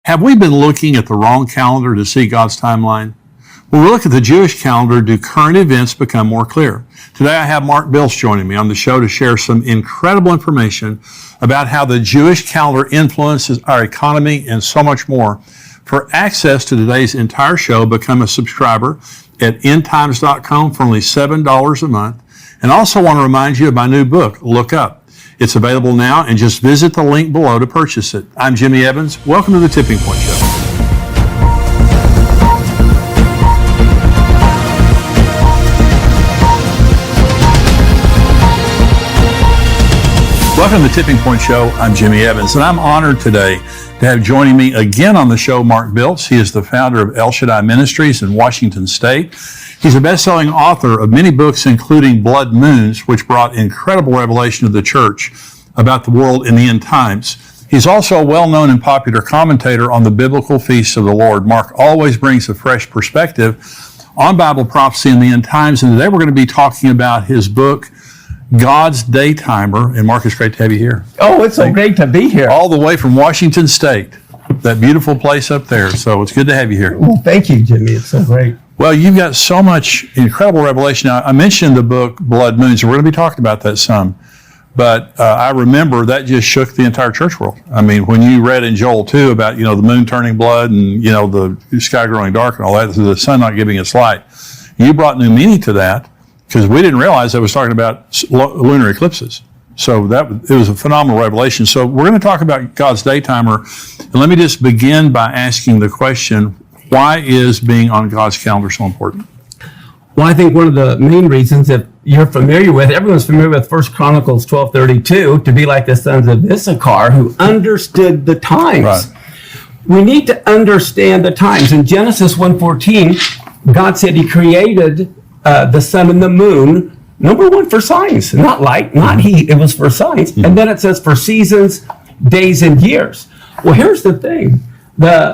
Have we been looking at the wrong calendar to see God's timeline? When we look at the Jewish calendar, do current events become more clear? Today I have Mark Bills joining me on the show to share some incredible information about how the Jewish calendar influences our economy and so much more. For access to today's entire show, become a subscriber at endtimes.com for only $7 a month. And also want to remind you of my new book, Look Up. It's available now, and just visit the link below to purchase it. I'm Jimmy Evans. Welcome to the Tipping Point Show. Welcome to the Tipping Point Show. I'm Jimmy Evans, and I'm honored today to have joining me again on the show Mark Bills. He is the founder of El Shaddai Ministries in Washington State. He's a best-selling author of many books, including Blood Moons, which brought incredible revelation to the church about the world in the end times. He's also a well-known and popular commentator on the biblical feasts of the Lord. Mark always brings a fresh perspective on Bible prophecy in the end times, and today we're going to be talking about his book, God's Daytimer. And Mark, it's great to have you here. Oh, it's so great to be here. All the way from Washington State, that beautiful place up there. So it's good to have you here. Well, thank you, Jimmy. It's so great. Well, you've got so much incredible revelation. Now, I mentioned the book Blood Moons, and we're going to be talking about that some. But I remember that just shook the entire church world. I mean, when you read in Joel 2 about, the moon turning blood and, the sky growing dark and all that, the sun not giving its light, you brought new meaning to that. Because we didn't realize I was talking about lunar eclipses. So it was a phenomenal revelation. So we're going to talk about God's Daytimer. And let me just begin by asking the question, why is being on God's calendar so important? Well, I think one of the main reasons, if you're familiar with, everyone's familiar with 1 Chronicles 12:32, to be like the sons of Issachar who understood the times. Right. We need to understand the times. In Genesis 1:14, God said he created the sun and the moon, number one, for signs, not light, not heat. It was for signs. And then it says for seasons, days, and years. Well, here's the thing.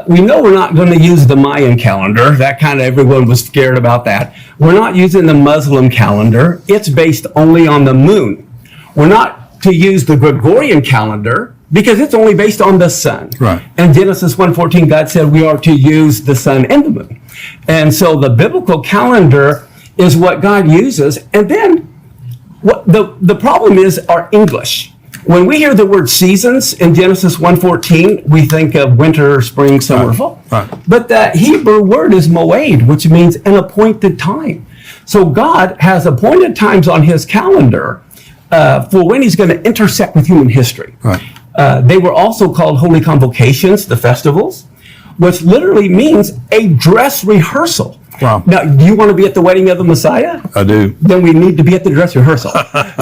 We know we're not going to use the Mayan calendar. That kind of, everyone was scared about that. We're not using the Muslim calendar. It's based only on the moon. We're not to use the Gregorian calendar because it's only based on the sun. Right. And Genesis 1:14, God said we are to use the sun and the moon. And so the biblical calendar is what God uses. And then what the problem is our English. When we hear the word seasons in Genesis 1:14, we think of winter, spring, summer, fall. Right. But the Hebrew word is moed, which means an appointed time. So God has appointed times on his calendar for when he's going to intersect with human history. Right. They were also called holy convocations, the festivals, which literally means a dress rehearsal. Wow. Now, do you want to be at the wedding of the Messiah? I do. Then we need to be at the dress rehearsal.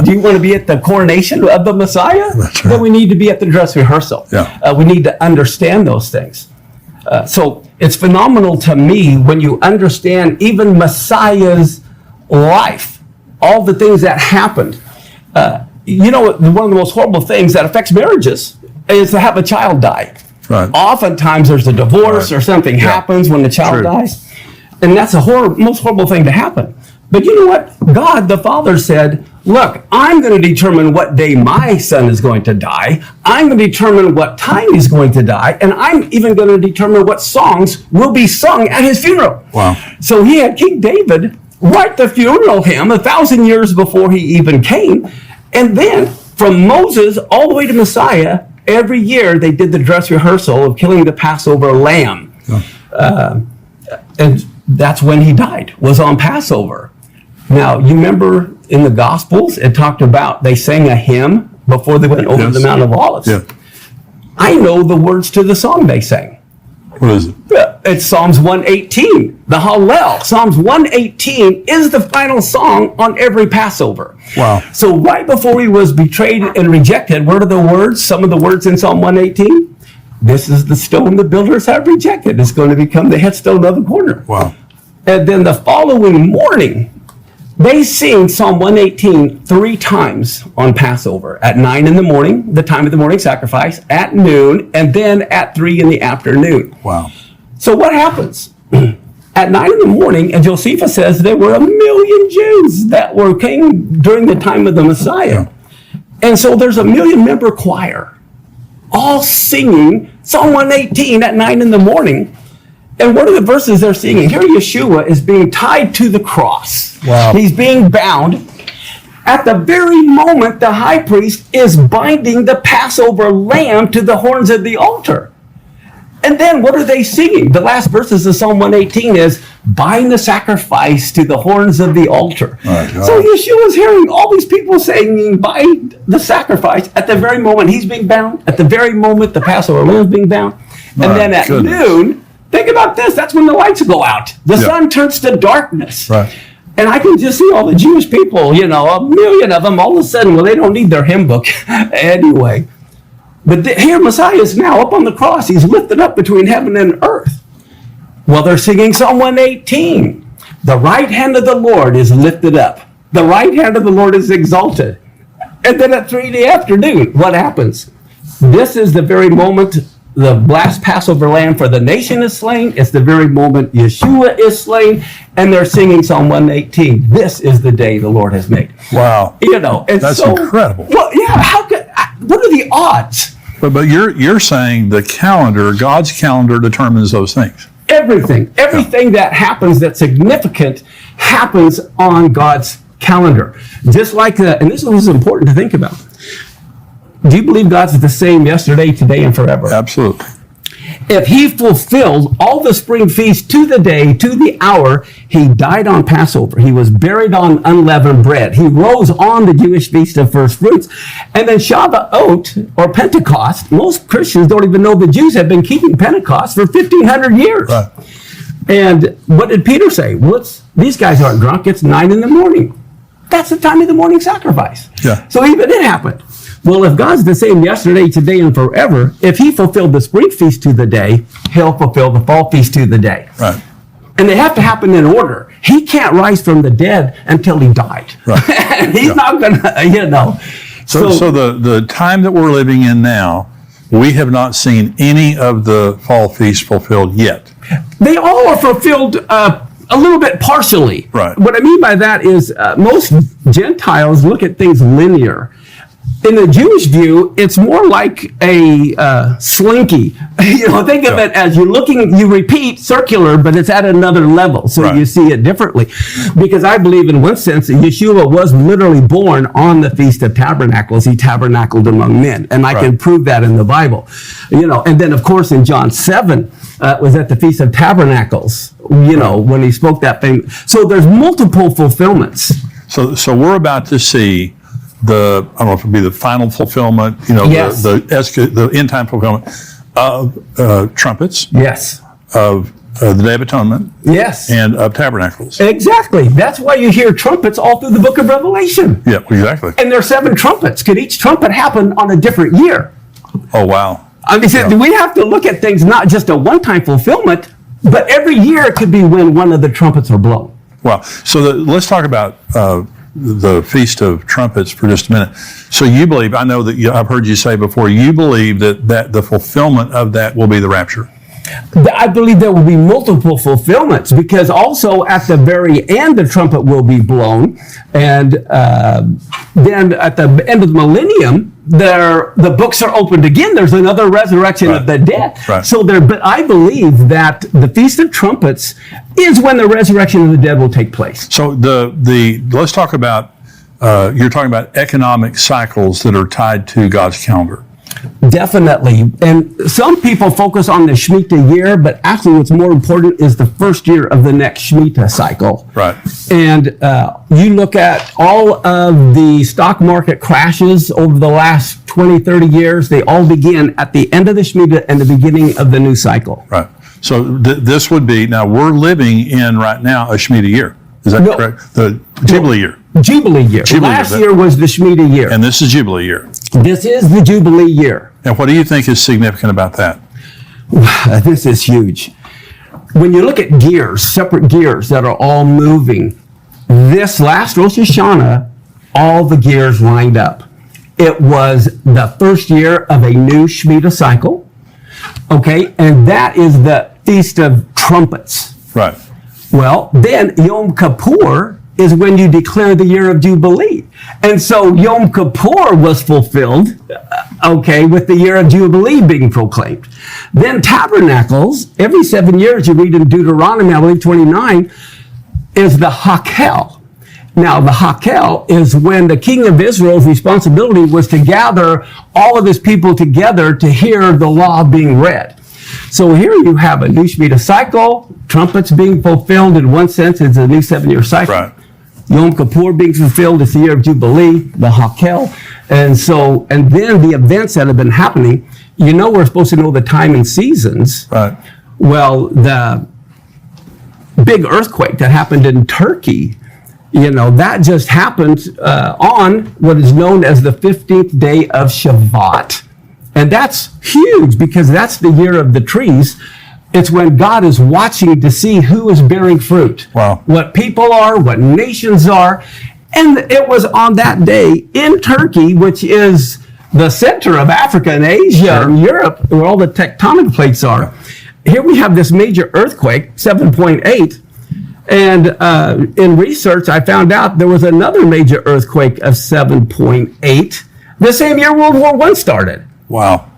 Do you want to be at the coronation of the Messiah? That's right. Then we need to be at the dress rehearsal. Yeah. We need to understand those things. So it's phenomenal to me when you understand even Messiah's life, all the things that happened. One of the most horrible things that affects marriages is to have a child die. Right. Oftentimes there's a divorce or something happens when the child True. dies. And that's the most horrible thing to happen. But you know what? God, the Father, said, look, I'm going to determine what day my son is going to die. I'm going to determine what time he's going to die. And I'm even going to determine what songs will be sung at his funeral. Wow. So he had King David write the funeral hymn 1,000 years before he even came. And then from Moses all the way to Messiah, every year they did the dress rehearsal of killing the Passover lamb. And that's when he died, was on Passover. Now, you remember in the Gospels, it talked about they sang a hymn before they went over the Mount of Olives. Yeah. I know the words to the song they sang. What is it? It's Psalms 118, the Hallel. Psalms 118 is the final song on every Passover. Wow. So right before he was betrayed and rejected, what are the words? Some of the words in Psalm 118? This is the stone the builders have rejected. It's going to become the headstone of the corner. Wow. And then the following morning, they sing Psalm 118 3 times on Passover. At 9 in the morning, the time of the morning sacrifice, at noon, and then at 3 in the afternoon. Wow. So what happens? At 9 in the morning, and Josephus says there were 1 million Jews that came during the time of the Messiah. And so there's a 1 million member choir all singing Psalm 118 at 9 in the morning. And one of the verses they're singing, here Yeshua is being tied to the cross. Wow. He's being bound. At the very moment, the high priest is binding the Passover lamb to the horns of the altar. And then what are they singing? The last verses of Psalm 118 is, bind the sacrifice to the horns of the altar. So Yeshua's hearing all these people saying, bind the sacrifice at the very moment he's being bound, at the very moment the Passover lamb is being bound. And then at noon, think about this, that's when the lights go out. The sun turns to darkness. Right. And I can just see all the Jewish people, you know, 1 million of them, all of a sudden, well, they don't need their hymn book anyway. But here Messiah is now up on the cross. He's lifted up between heaven and earth. Well, they're singing Psalm 118. The right hand of the Lord is lifted up. The right hand of the Lord is exalted. And then at 3 in the afternoon, what happens? This is the very moment the last Passover lamb for the nation is slain. It's the very moment Yeshua is slain. And they're singing Psalm 118. This is the day the Lord has made. Wow. You know, and that's so incredible. Well, yeah, what are the odds? But you're saying the calendar, God's calendar determines those things. Everything that happens that's significant happens on God's calendar. Just like and this is important to think about. Do you believe God's the same yesterday, today, and forever? Absolutely. If he fulfilled all the spring feasts to the day, to the hour, he died on Passover. He was buried on unleavened bread. He rose on the Jewish feast of first fruits. And then Shavuot, or Pentecost, most Christians don't even know the Jews have been keeping Pentecost for 1,500 years. Right. And what did Peter say? Well, these guys aren't drunk. It's 9 in the morning. That's the time of the morning sacrifice. Yeah. So even it happened. Well, if God's the same yesterday, today, and forever, if he fulfilled the spring feast to the day, he'll fulfill the fall feast to the day. Right. And they have to happen in order. He can't rise from the dead until he died. Right. And he's not going to, you know. So the time that we're living in now, we have not seen any of the fall feasts fulfilled yet. They all are fulfilled a little bit partially. Right. What I mean by that is most Gentiles look at things linear. In the Jewish view, it's more like a slinky. You know, think of it as you repeat circular, but it's at another level, so you see it differently. Because I believe in one sense that Yeshua was literally born on the Feast of Tabernacles. He tabernacled among men, and I can prove that in the Bible. You know, and then of course in John 7, was at the Feast of Tabernacles, you know, when he spoke that thing. So there's multiple fulfillments. So we're about to see I don't know if it'll be the final fulfillment, you know, the end time fulfillment of trumpets. Yes. Of the Day of Atonement. Yes. And of tabernacles. Exactly. That's why you hear trumpets all through the book of Revelation. Yeah, exactly. And there's 7 trumpets. Could each trumpet happen on a different year? Oh, wow. I mean, we have to look at things not just a one-time fulfillment, but every year it could be when one of the trumpets are blown. Wow. So let's talk about the Feast of Trumpets for just a minute. So you believe, I know that I've heard you say before, you believe that the fulfillment of that will be the rapture. I believe there will be multiple fulfillments, because also at the very end the trumpet will be blown, and then at the end of the millennium the books are opened again. There's another resurrection of the dead. Right. So but I believe that the Feast of Trumpets is when the resurrection of the dead will take place. So let's talk about you're talking about economic cycles that are tied to God's calendar. Definitely. And some people focus on the Shemitah year, but actually what's more important is the first year of the next Shemitah cycle. Right. And you look at all of the stock market crashes over the last 20, 30 years, they all begin at the end of the Shemitah and the beginning of the new cycle. Right. So this would be, now we're living in right now a Shemitah year. Is that correct? The Jubilee year. Jubilee year. Last year was the Shemitah year. And this is Jubilee year. This is the Jubilee year. And what do you think is significant about that? This is huge. When you look at gears, separate gears that are all moving, this last Rosh Hashanah, all the gears lined up. It was the first year of a new Shemitah cycle. Okay, and that is the Feast of Trumpets. Right. Well, then Yom Kippur is when you declare the year of Jubilee. And so Yom Kippur was fulfilled, with the year of Jubilee being proclaimed. Then Tabernacles, every 7 years, you read in Deuteronomy, I believe 29, is the Hakel. Now, the Hakel is when the king of Israel's responsibility was to gather all of his people together to hear the law being read. So here you have a new Shemitah cycle, trumpets being fulfilled in one sense, it's a new 7-year cycle. Right. Yom Kippur being fulfilled, it's the year of Jubilee, the Hakel. And then the events that have been happening, we're supposed to know the time and seasons. Right. Well, the big earthquake that happened in Turkey, that just happened on what is known as the 15th day of Shavuot. And that's huge because that's the year of the trees. It's when God is watching to see who is bearing fruit. Wow. What people are, what nations are. And it was on that day in Turkey, which is the center of Africa and Asia and Europe, where all the tectonic plates are. Here we have this major earthquake, 7.8. And in research, I found out there was another major earthquake of 7.8 the same year World War I started. Wow.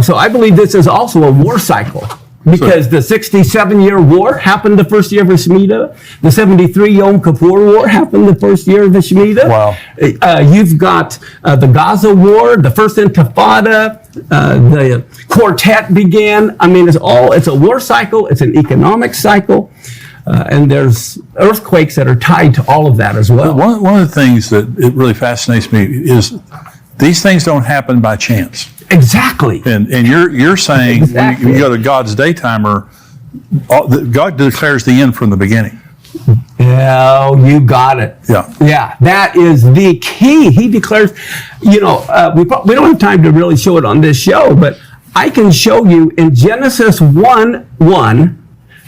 So I believe this is also a war cycle because the 67-year war happened the first year of the Shemitah. The 73 Yom Kippur War happened the first year of the Shemitah. Wow. You've got the Gaza War, the first Intifada, the Quartet began. I mean, it's a war cycle. It's an economic cycle. And there's earthquakes that are tied to all of that as well. One of the things that it really fascinates me is these things don't happen by chance. Exactly. And you're saying Exactly. when you go to God's daytimer, God declares the end from the beginning. Oh, you got it. Yeah. Yeah, that is the key. He declares, we don't have time to really show it on this show, but I can show you in Genesis 1:1,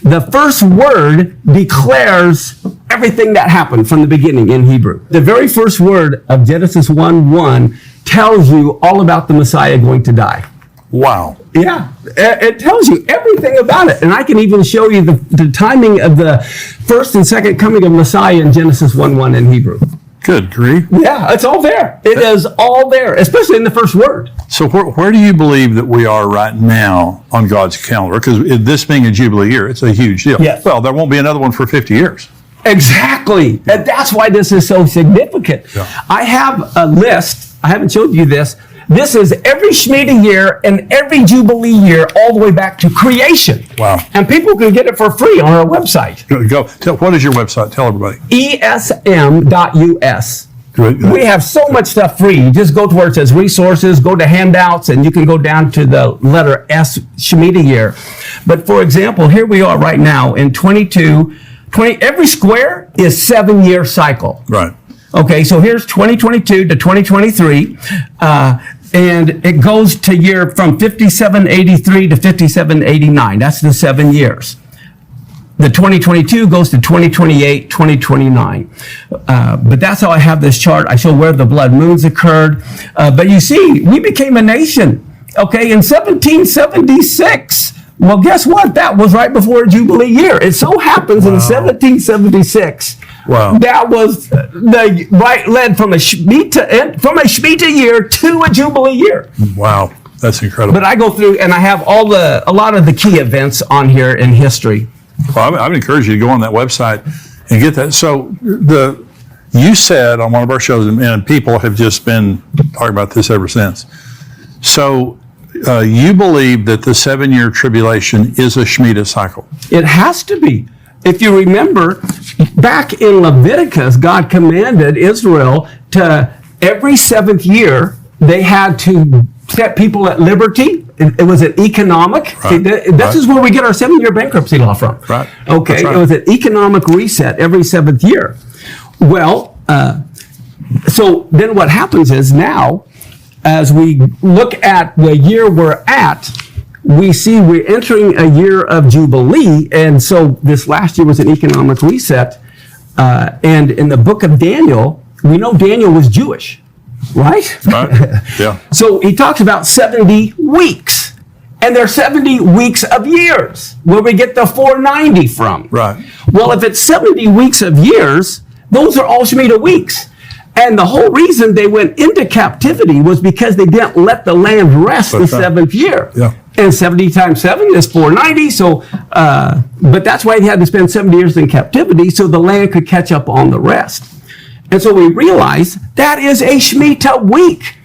the first word declares everything that happened from the beginning in Hebrew. The very first word of Genesis 1:1 tells you all about the Messiah going to die. Wow. Yeah, it tells you everything about it. And I can even show you the timing of the first and second coming of Messiah in Genesis 1:1 in Hebrew. Good grief. Yeah, it's all there. It is all there, especially in the first word. So where do you believe that we are right now on God's calendar? Because this being a Jubilee year, it's a huge deal. Yes. Well, there won't be another one for 50 years. Exactly. And that's why this is so significant. Yeah. I have a list. I haven't showed you this. This is every Shemitah year and every Jubilee year all the way back to creation. Wow. And people can get it for free on our website. What is your website? Tell everybody. esm.us. Good. We have so much stuff free. You just go to where it says resources, go to handouts, and you can go down to the letter S, Shemitah year. But for example, here we are right now in 20, every square is 7-year cycle. Right. Okay, so here's 2022 to 2023, and it goes to year from 5783 to 5789. That's the 7 years. The 2022 goes to 2028, 2029. But that's how I have this chart. I show where the blood moons occurred. But you see, we became a nation, okay, in 1776. Well, guess what? That was right before Jubilee year. It so happens in 1776. Wow. That was the right led from a Shemitah year to a Jubilee year. Wow. That's incredible. But I go through and I have a lot of the key events on here in history. Well, I would encourage you to go on that website and get that. So you said on one of our shows, and people have just been talking about this ever since. So you believe that the 7-year tribulation is a Shemitah cycle? It has to be. If you remember, back in Leviticus, God commanded Israel to every 7th year, they had to set people at liberty. It was an economic. Right. This is where we get our 7-year bankruptcy law from. Right. Okay. Right. It was an economic reset every 7th year. Well, so then what happens is now, as we look at the year we're at, we see we're entering a year of Jubilee. And so this last year was an economic reset. And in the book of Daniel, we know Daniel was Jewish. Right? Right. Yeah. So he talks about 70 weeks. And they're 70 weeks of years, where we get the 490 from. Right. Well, if it's 70 weeks of years, Those are all Shemitah weeks. And the whole reason they went into captivity was because they didn't let the land rest the seventh year. Yeah. And 70 times 7 is 490. So, but that's why they had to spend 70 years in captivity so the land could catch up on the rest. And so we realize that is a Shemitah week.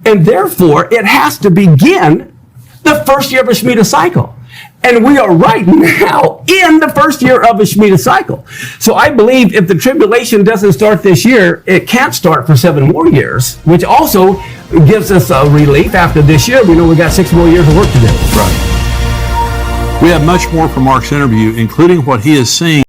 And therefore, it has to begin the first year of a Shemitah cycle. And we are right now in the first year of a Shemitah cycle. So I believe if the tribulation doesn't start this year, it can't start for 7 more years, which also gives us a relief after this year. We know we got 6 more years of work to do. Right. We have much more from Mark's interview, including what he is seeing